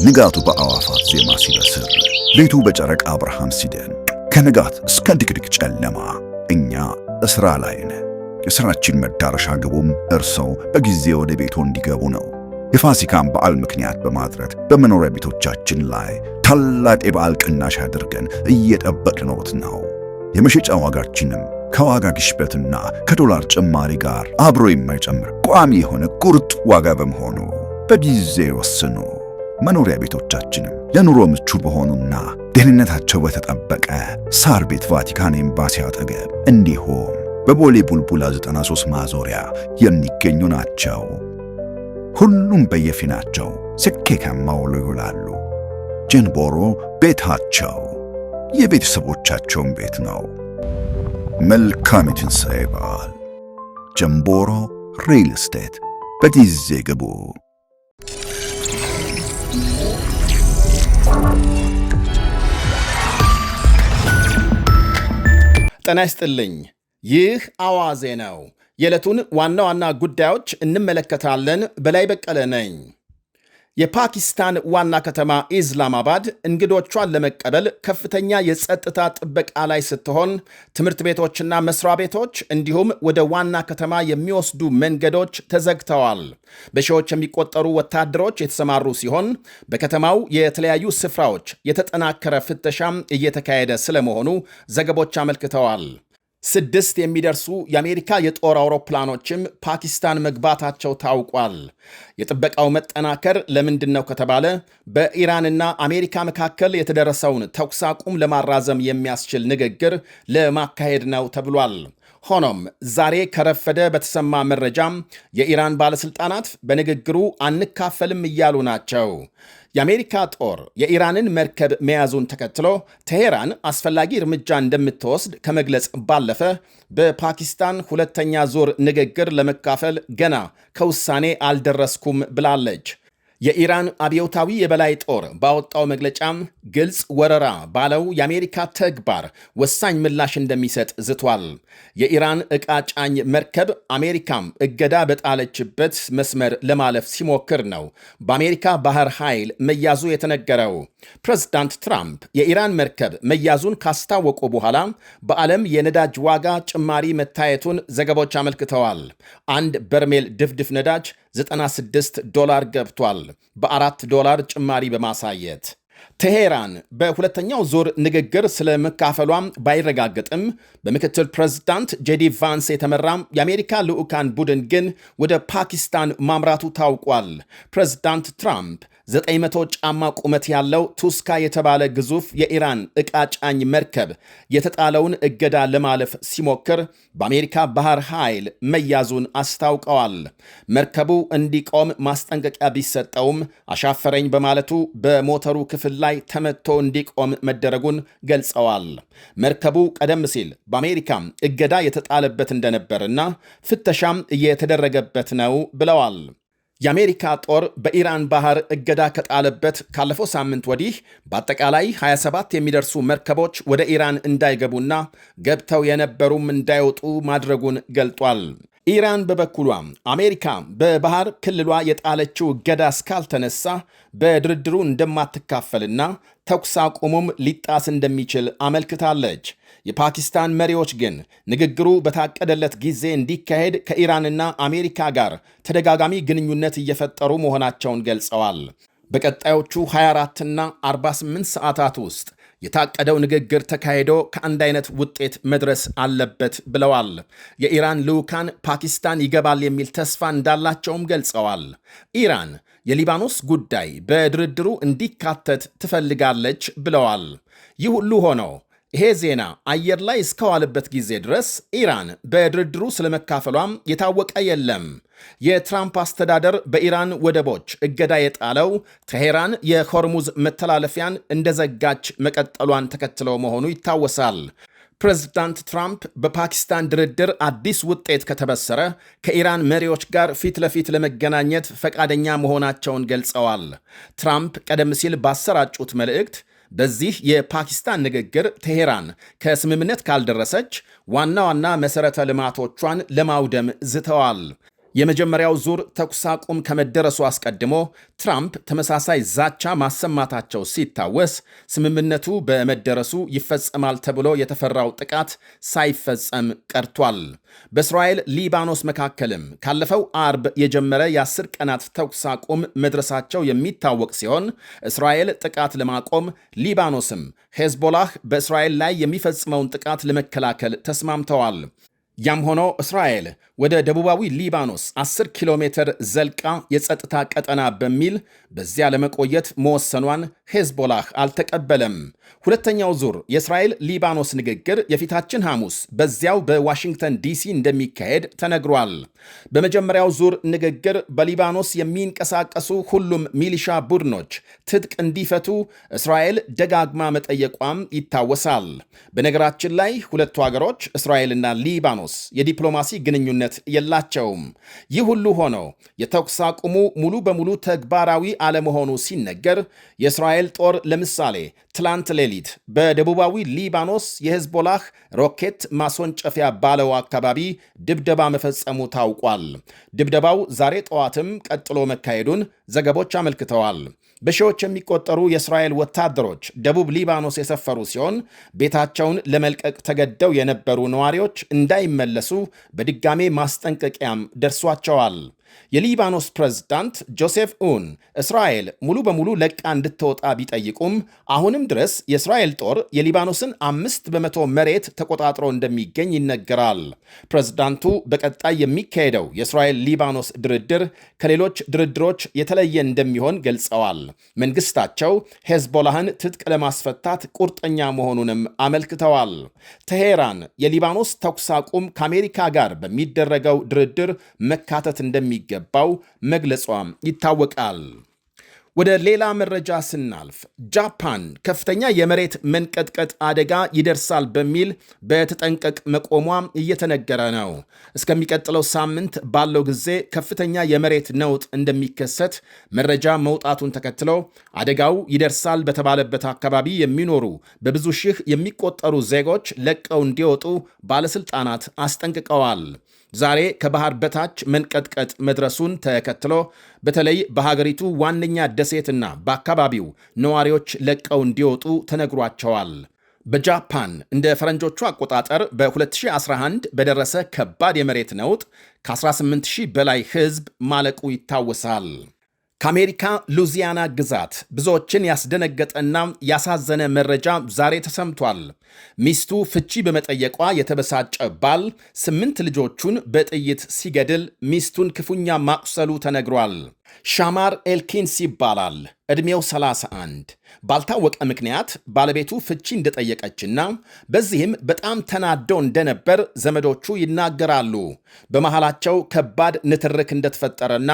ንጋቱ በአዋፋት ዜማ ሲበስር፣ ሌቱ በጨረቃ ብርሃን ሲደምቅ፣ ከንጋት እስከ ድቅድቅ ጨለማ እኛ እስራ ላይ ነን። የሥራችን መዳረሻ ግቡም እርሰው በጊዜ ወደ ቤቶ እንዲገቡ ነው። የፋሲካን በዓል ምክንያት በማድረግ በመኖሪያ ቤቶቻችን ላይ ታላቅ የበዓል ቅናሽ አድርገን እየጠበቅነዎት ነው። የመሸጫ ዋጋችንም ከዋጋ ግሽበትና ከዶላር ጭማሪ ጋር አብሮ የማይጨምር ቋሚ የሆነ ቁርጥ ዋጋ በመሆኑ በጊዜ ወስኑ። መኖሪያ ቤቶቻችንም ለኑሮ ምቹ በሆኑና ደህንነታቸው በተጠበቀ ሳር ቤት ቫቲካን ኤምባሲ አጠገብ እንዲሁም በቦሌ ቡልቡላ 93 ማዞሪያ የሚገኙ ናቸው። ሁሉም በየፊናቸው ስኬታማ ውሎ ይውላሉ። ጀንቦሮ ቤታቸው የቤተሰቦቻቸውን ቤት ነው። መልካም የትንሣኤ በዓል። ጀንቦሮ ሪል ስቴት። በጊዜ ግቡ። ጤና ይስጥልኝ። ይህ አዋዜ ነው። የዕለቱን ዋና ዋና ጉዳዮች እንመለከታለን። በላይ በቀለ ነኝ። የፓኪስታን ዋና ከተማ ኢስላማባድ እንግዶቿን ለመቀበል ከፍተኛ የጸጥታ ጥበቃ ላይ ስትሆን ትምህርት ቤቶችና መስሪያ ቤቶች እንዲሁም ወደ ዋና ከተማ የሚወስዱ መንገዶች ተዘግተዋል። በሺዎች የሚቆጠሩ ወታደሮች የተሰማሩ ሲሆን በከተማው የተለያዩ ስፍራዎች የተጠናከረ ፍተሻም እየተካሄደ ስለመሆኑ ዘገቦች አመልክተዋል። 6 የሚደርሱ የአሜሪካ የጦር አውሮፕላኖችም ፓኪስታን መግባታቸው ታውቋል። የጥበቃው መጠናከር ለምንድን ነው ከተባለ በኢራንና አሜሪካ መካከል የተደረሰውን ተኩስ አቁም ለማራዘም የሚያስችል ንግግር ለማካሄድ ነው ተብሏል። ሆኖም ዛሬ ከረፈደ በተሰማ መረጃም የኢራን ባለሥልጣናት በንግግሩ አንካፈልም እያሉ ናቸው። የአሜሪካ ጦር የኢራንን መርከብ መያዙን ተከትሎ ቴሄራን አስፈላጊ እርምጃ እንደምትወስድ ከመግለጽ ባለፈ በፓኪስታን ሁለተኛ ዙር ንግግር ለመካፈል ገና ከውሳኔ አልደረስኩም ብላለች። የኢራን አብዮታዊ የበላይ ጦር ባወጣው መግለጫም ግልጽ ወረራ ባለው የአሜሪካ ተግባር ወሳኝ ምላሽ እንደሚሰጥ ዝቷል። የኢራን ዕቃ ጫኝ መርከብ አሜሪካም እገዳ በጣለችበት መስመር ለማለፍ ሲሞክር ነው በአሜሪካ ባህር ኃይል መያዙ የተነገረው። ፕሬዝዳንት ትራምፕ የኢራን መርከብ መያዙን ካስታወቁ በኋላ በዓለም የነዳጅ ዋጋ ጭማሪ መታየቱን ዘገቦች አመልክተዋል። አንድ በርሜል ድፍድፍ ነዳጅ $96 ገብቷል፣ በ$4 ጭማሪ በማሳየት። ቴሄራን በሁለተኛው ዙር ንግግር ስለ መካፈሏም ባይረጋገጥም በምክትል ፕሬዝዳንት ጄዲ ቫንስ የተመራም የአሜሪካ ልዑካን ቡድን ግን ወደ ፓኪስታን ማምራቱ ታውቋል። ፕሬዝዳንት ትራምፕ 900 ጫማ ቁመት ያለው ቱስካ የተባለ ግዙፍ የኢራን ዕቃ ጫኝ መርከብ የተጣለውን እገዳ ለማለፍ ሲሞክር በአሜሪካ ባህር ኃይል መያዙን አስታውቀዋል። መርከቡ እንዲቆም ማስጠንቀቂያ ቢሰጠውም አሻፈረኝ በማለቱ በሞተሩ ክፍል ላይ ተመቶ እንዲቆም መደረጉን ገልጸዋል። መርከቡ ቀደም ሲል በአሜሪካ እገዳ የተጣለበት እንደነበርና ፍተሻም እየተደረገበት ነው ብለዋል። የአሜሪካ ጦር በኢራን ባህር እገዳ ከጣለበት ካለፈው ሳምንት ወዲህ በአጠቃላይ 27 የሚደርሱ መርከቦች ወደ ኢራን እንዳይገቡና ገብተው የነበሩም እንዳይወጡ ማድረጉን ገልጧል። ኢራን በበኩሏ አሜሪካ በባህር ክልሏ የጣለችው እገዳ እስካልተነሳ በድርድሩ እንደማትካፈልና ተኩስ አቁሙም ሊጣስ እንደሚችል አመልክታለች። የፓኪስታን መሪዎች ግን ንግግሩ በታቀደለት ጊዜ እንዲካሄድ ከኢራንና አሜሪካ ጋር ተደጋጋሚ ግንኙነት እየፈጠሩ መሆናቸውን ገልጸዋል። በቀጣዮቹ 24ና 48 ሰዓታት ውስጥ የታቀደው ንግግር ተካሂዶ ከአንድ አይነት ውጤት መድረስ አለበት ብለዋል። የኢራን ልዑካን ፓኪስታን ይገባል የሚል ተስፋ እንዳላቸውም ገልጸዋል። ኢራን የሊባኖስ ጉዳይ በድርድሩ እንዲካተት ትፈልጋለች ብለዋል። ይህ ሁሉ ሆኖ ይሄ ዜና አየር ላይ እስከዋለበት ጊዜ ድረስ ኢራን በድርድሩ ስለመካፈሏም የታወቀ የለም። የትራምፕ አስተዳደር በኢራን ወደቦች እገዳ የጣለው ቴሄራን የሆርሙዝ መተላለፊያን እንደዘጋች መቀጠሏን ተከትሎ መሆኑ ይታወሳል። ፕሬዝዳንት ትራምፕ በፓኪስታን ድርድር አዲስ ውጤት ከተበሰረ ከኢራን መሪዎች ጋር ፊት ለፊት ለመገናኘት ፈቃደኛ መሆናቸውን ገልጸዋል። ትራምፕ ቀደም ሲል ባሰራጩት መልእክት በዚህ የፓኪስታን ንግግር ቴሄራን ከስምምነት ካልደረሰች ዋና ዋና መሠረተ ልማቶቿን ለማውደም ዝተዋል። የመጀመሪያው ዙር ተኩስ አቁም ከመደረሱ አስቀድሞ ትራምፕ ተመሳሳይ ዛቻ ማሰማታቸው ሲታወስ ስምምነቱ በመደረሱ ይፈጸማል ተብሎ የተፈራው ጥቃት ሳይፈጸም ቀርቷል። በእስራኤል ሊባኖስ መካከልም ካለፈው አርብ የጀመረ የ10 ቀናት ተኩስ አቁም መድረሳቸው የሚታወቅ ሲሆን እስራኤል ጥቃት ለማቆም ሊባኖስም ሄዝቦላህ በእስራኤል ላይ የሚፈጽመውን ጥቃት ለመከላከል ተስማምተዋል። ያም ሆኖ እስራኤል ወደ ደቡባዊ ሊባኖስ 10 ኪሎ ሜትር ዘልቃ የጸጥታ ቀጠና በሚል በዚያ ለመቆየት መወሰኗን ሄዝቦላህ አልተቀበለም። ሁለተኛው ዙር የእስራኤል ሊባኖስ ንግግር የፊታችን ሐሙስ በዚያው በዋሽንግተን ዲሲ እንደሚካሄድ ተነግሯል። በመጀመሪያው ዙር ንግግር በሊባኖስ የሚንቀሳቀሱ ሁሉም ሚሊሻ ቡድኖች ትጥቅ እንዲፈቱ እስራኤል ደጋግማ መጠየቋም ይታወሳል። በነገራችን ላይ ሁለቱ አገሮች እስራኤልና ሊባኖስ የዲፕሎማሲ ግንኙነት የላቸውም። ይህ ሁሉ ሆኖ የተኩስ አቁሙ ሙሉ በሙሉ ተግባራዊ አለመሆኑ ሲነገር የእስራኤል ጦር ለምሳሌ ትላንት ሌሊት በደቡባዊ ሊባኖስ የሄዝቦላህ ሮኬት ማስወንጨፊያ ባለው አካባቢ ድብደባ መፈጸሙ ታውቋል። ድብደባው ዛሬ ጠዋትም ቀጥሎ መካሄዱን ዘገቦች አመልክተዋል። በሺዎች የሚቆጠሩ የእስራኤል ወታደሮች ደቡብ ሊባኖስ የሰፈሩ ሲሆን ቤታቸውን ለመልቀቅ ተገደው የነበሩ ነዋሪዎች እንዳይመለሱ በድጋሜ ማስጠንቀቂያም ደርሷቸዋል። የሊባኖስ ፕሬዝዳንት ጆሴፍ ኡን እስራኤል ሙሉ በሙሉ ለቃ እንድትወጣ ቢጠይቁም አሁንም ድረስ የእስራኤል ጦር የሊባኖስን 5% መሬት ተቆጣጥሮ እንደሚገኝ ይነገራል። ፕሬዝዳንቱ በቀጣይ የሚካሄደው የእስራኤል ሊባኖስ ድርድር ከሌሎች ድርድሮች የተለየ እንደሚሆን ገልጸዋል። መንግስታቸው ሄዝቦላህን ትጥቅ ለማስፈታት ቁርጠኛ መሆኑንም አመልክተዋል። ቴሄራን የሊባኖስ ተኩስ አቁም ከአሜሪካ ጋር በሚደረገው ድርድር መካተት እንደሚገባው መግለጿም ይታወቃል። ወደ ሌላ መረጃ ስናልፍ ጃፓን ከፍተኛ የመሬት መንቀጥቀጥ አደጋ ይደርሳል በሚል በተጠንቀቅ መቆሟ እየተነገረ ነው። እስከሚቀጥለው ሳምንት ባለው ጊዜ ከፍተኛ የመሬት ነውጥ እንደሚከሰት መረጃ መውጣቱን ተከትሎ አደጋው ይደርሳል በተባለበት አካባቢ የሚኖሩ በብዙ ሺህ የሚቆጠሩ ዜጎች ለቀው እንዲወጡ ባለስልጣናት አስጠንቅቀዋል። ዛሬ ከባህር በታች መንቀጥቀጥ መድረሱን ተከትሎ በተለይ በሀገሪቱ ዋነኛ ደሴትና በአካባቢው ነዋሪዎች ለቀው እንዲወጡ ተነግሯቸዋል። በጃፓን እንደ ፈረንጆቹ አቆጣጠር በ2011 በደረሰ ከባድ የመሬት ነውጥ ከ18,000 በላይ ሕዝብ ማለቁ ይታወሳል። ከአሜሪካ ሉዚያና ግዛት ብዙዎችን ያስደነገጠና ያሳዘነ መረጃ ዛሬ ተሰምቷል። ሚስቱ ፍቺ በመጠየቋ የተበሳጨ ባል 8 ልጆቹን በጥይት ሲገድል ሚስቱን ክፉኛ ማቁሰሉ ተነግሯል። ሻማር ኤልኪንስ ይባላል። ዕድሜው 31። ባልታወቀ ምክንያት ባለቤቱ ፍቺ እንደጠየቀችና በዚህም በጣም ተናደው እንደነበር ዘመዶቹ ይናገራሉ። በመሃላቸው ከባድ ንትርክ እንደተፈጠረና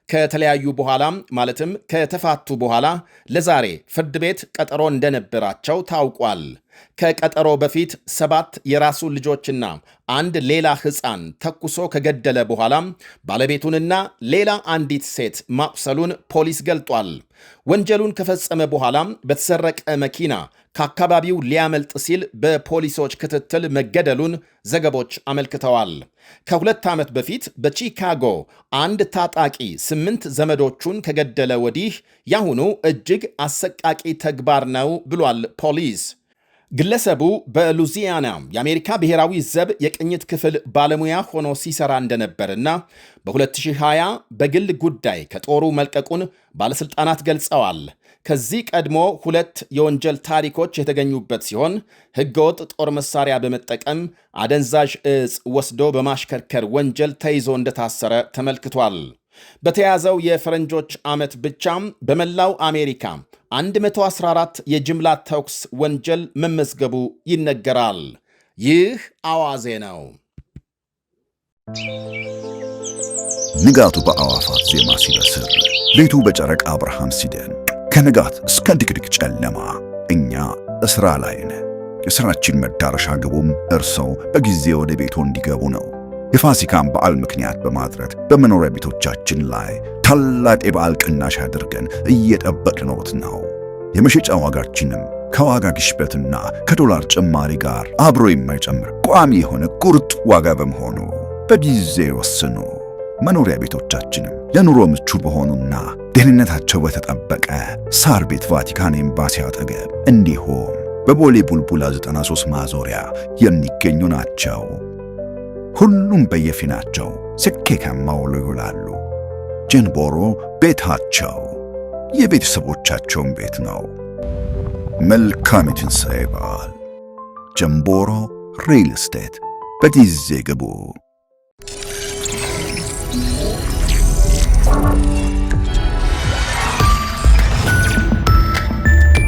ከተለያዩ በኋላ ማለትም ከተፋቱ በኋላ ለዛሬ ፍርድ ቤት ቀጠሮ እንደነበራቸው ታውቋል። ከቀጠሮ በፊት 7 የራሱ ልጆችና አንድ ሌላ ሕፃን ተኩሶ ከገደለ በኋላ ባለቤቱንና ሌላ አንዲት ሴት ማቁሰሉን ፖሊስ ገልጧል። ወንጀሉን ከፈጸመ በኋላ በተሰረቀ መኪና ከአካባቢው ሊያመልጥ ሲል በፖሊሶች ክትትል መገደሉን ዘገቦች አመልክተዋል። ከ2 ዓመት በፊት በቺካጎ አንድ ታጣቂ 8 ዘመዶቹን ከገደለ ወዲህ ያሁኑ እጅግ አሰቃቂ ተግባር ነው ብሏል ፖሊስ። ግለሰቡ በሉዚያና የአሜሪካ ብሔራዊ ዘብ የቅኝት ክፍል ባለሙያ ሆኖ ሲሰራ እንደነበርና በ2020 በግል ጉዳይ ከጦሩ መልቀቁን ባለሥልጣናት ገልጸዋል። ከዚህ ቀድሞ 2 የወንጀል ታሪኮች የተገኙበት ሲሆን ሕገወጥ ጦር መሳሪያ በመጠቀም አደንዛዥ ዕፅ ወስዶ በማሽከርከር ወንጀል ተይዞ እንደታሰረ ተመልክቷል። በተያዘው የፈረንጆች ዓመት ብቻም በመላው አሜሪካ 114 የጅምላ ተኩስ ወንጀል መመዝገቡ ይነገራል። ይህ አዋዜ ነው። ንጋቱ በአዕዋፋት ዜማ ሲበስር፣ ሌቱ በጨረቃ ብርሃን ሲደምቅ፣ ከንጋት እስከ ድቅድቅ ጨለማ እኛ እስራ ላይ ነን። የሥራችን መዳረሻ ግቡም እርሰው በጊዜ ወደ ቤቶ እንዲገቡ ነው። የፋሲካን በዓል ምክንያት በማድረግ በመኖሪያ ቤቶቻችን ላይ ታላቅ የበዓል ቅናሽ አድርገን እየጠበቅነዎት ነው። የመሸጫ ዋጋችንም ከዋጋ ግሽበትና ከዶላር ጭማሪ ጋር አብሮ የማይጨምር ቋሚ የሆነ ቁርጥ ዋጋ በመሆኑ በጊዜ ወስኑ። መኖሪያ ቤቶቻችንም ለኑሮ ምቹ በሆኑና ደህንነታቸው በተጠበቀ ሳር ቤት ቫቲካን ኤምባሲ አጠገብ እንዲሁም በቦሌ ቡልቡላ 93 ማዞሪያ የሚገኙ ናቸው። ሁሉም በየፊናቸው ስኬታማ ውለው ይውላሉ። ጀንቦሮ ቤታቸው የቤተሰቦቻቸውን ቤት ነው። መልካም የትንሣኤ በዓል። ጀንቦሮ ሪል ስቴት በጊዜ ግቡ።